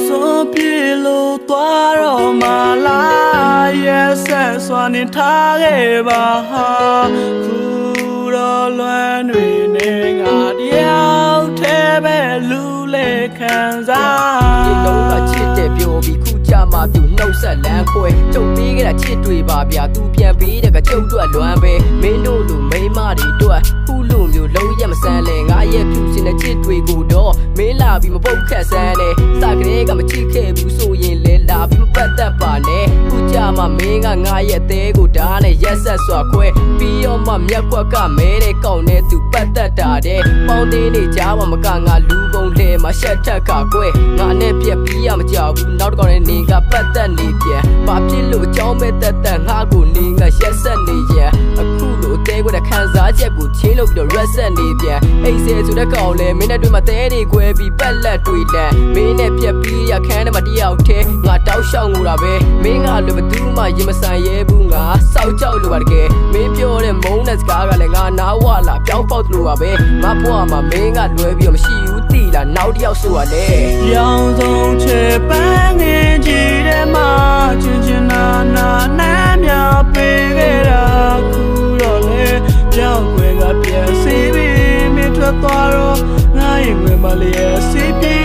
so pilo tuaro mala yes swani thage ba ha kuro lwan nwi ne nga diao the be lu le khan sa ဒီလုံးကချစ်တဲ့ပြောပြီးခုကြမှာသူနှုတ်ဆက်လန်းခွဲကျုပ်ပေးခဲ့တာချစ်တွေပါဗျာသူပြန်ပေးတဲ့ကကျုပ်တို့လွမ်းပဲမင်းတို့လူမိန်းမတွေတို့ခုလူမျိုးလုံးရက်မဆန်းလဲငါရဲ့ဖြူစင်တဲ့ချစ်တွေကိုတော့မင်းလာပြီးမပုတ်ခတ်ဆန်းနဲ့စကလေးကမချစ်ခဲ့ဘူးဆိုရင်လဲလာပြီးမပတ်သက်ပါနဲ့ခုကြမှာမင်းကငါရဲ့သေးကိုဓာတ်နဲ့ရက်ဆက်စွာခွဲပြီးတော့မှမျက်ကွက်ကမဲတဲ့ကောင်းနဲ့သူပတ်သက်တာတဲ့ပေါင်းသေးနေကြမှာမကငါလူကုန်လဲမှာရှက်ထက်ကကွဲငါနဲ့ပြက်ပြီးရမကြောက်ဘူးနောက်တစ်ကောင်နဲ့နေကပတ်သက်နေပြန်ဘာဖြစ်လို့အကြောင်းမဲ့တက်တက်ငါကိုနေငါရက်ဆက်နေရန်အခုလိုအသေးကိုတဲ့ခံစားချက်ကိုချင်းလို့ပြီးတော့ရက်ဆက်နေပြန်အိမ်ဆဲဆိုတဲ့ကောင်လဲမင်းနဲ့တွေ့မှာတဲတွေခွဲပြီးပက်လက်တွေလန်မင်းနဲ့ပြက်ပြီးရခန်းထဲမှာတယောက်တည်းငါတောက်လျှောက်ငိုတာပဲမင်းကလည်းဘသူမှရင်မဆိုင်ရဲဘူးငါစောက်ကြောက်လို့ပါတကယ်မင်းပြောတဲ့မုန်းတဲ့စကားကလည်းငါနားဝလာပြောင်းပေါက်လို့ပါပဲငါဘွားမှာမင်းကလွဲပြီးတော့မရှိဘူးတိလာနောက်တစ်ယောက်ဆိုရလေ ရောင်စုံချေပန်းငင်ကြည့်တဲ့မှာချင်းချင်းနာနာနဲ့မြပေးခဲ့တာခုတော့လေပြောင်းွယ်ကပြည့်စီပြီးမထွက်သွားတော့ငါရင်ဝင်မလေးရဲ့စီပြေ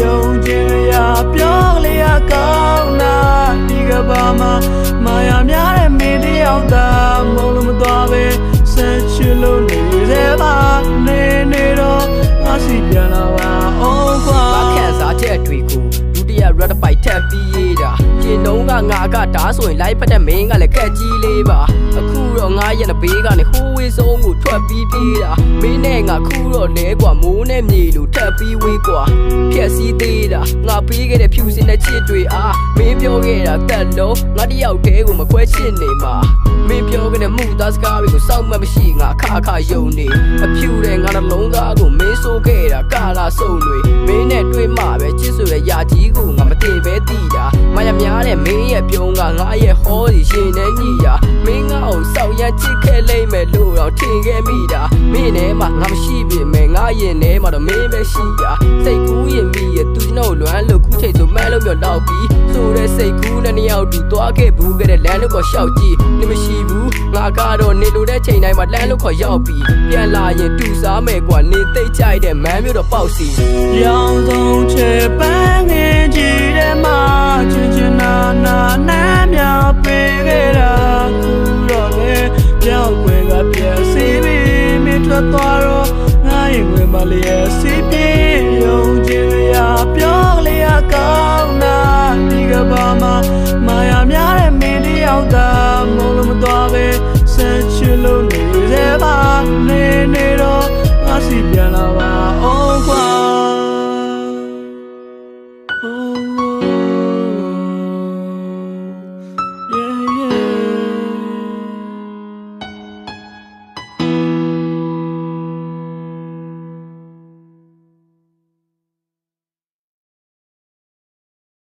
ယုံကြည်ရပြောလေရကောင်းနာဒီကဘာမှာမာယာများတဲ့မင်းတယောက်သာမလို့မသွားပဲဆက်ချလို့နေသေးပါနေတော့ငါစီပြန်လာပါအောင်ကွာ ခက်စားချက်တွေကိုဒုတိယ red fight ထပ်ပြီးရတာကျင်းတော့ငါကဓာတ်ဆိုရင်လိုက်ဖက်တဲ့မင်းကလည်းခက်ကြီးလေးပါအခုတော့ငါရဲ့ဘေးကနေဟိုးဝေးဆုံးကိုထွက်ပြီးပြေးတာမင်းနဲ့ငါခုတော့လဲกว่าမိုးနဲ့မြေလိုထပ်ပြီးဝေးกว่าဖြက်စီးသေးတာငါပေးခဲ့တဲ့ဖြူစင်တဲ့ချစ်တွေအားမင်းပြောခဲ့တာတက်လုံးငါတယောက်တည်းကိုမခွဲချစ်နေမှာမင်းပြောခဲ့တဲ့မှုသားစကားတွေကိုစောင့်မှတ်မရှိငါခယုံနေအဖြူတဲ့ငါနှလုံးသားကိုမင်းဆိုးခဲ့တာကာလာစုံတွေမင်းနဲ့တွေ့မှပဲချစ်ဆိုတဲ့ယာကြီးကိုငါမတင်ပဲတည်တာမရများတဲ့မင်းရဲ့ပြုံးကငါရဲ့ဟောဒီရှင်နဲ့ညီတာမင်းငါ့ကိုစောက်ရချစ်ခဲ့လိမ့်မယ်လို့တော့ထင်ခဲ့မိတာမင်းနဲ့မှငါမရှိပြီမယ်ငါရင်ထဲမှာတော့မင်းပဲရှိတာစိတ်ကူးရင်မိရဲ့သူကျွန်တော်လွမ်းလို့ခုချိန်ဆိုမန်းလို့ပြောတော့ပြီးဆိုတဲ့စိတ်ကူးနဲ့နှစ်ယောက်တူသွားခဲ့ဘူးခဲ့တဲ့လမ်းလို့ကိုရှောက်ကြည့်နေမရှိဘူးငါကတော့နေလို့တဲ့ချိန်တိုင်းမှာလမ်းလို့ခေါ်ရောက်ပြီးပြန်လာရင်တူစားမယ်ကွာနေသိကြိုက်တဲ့မန်းမျိုးတော့ပေါက်စီ ရောင်စုံချေပန်းငင်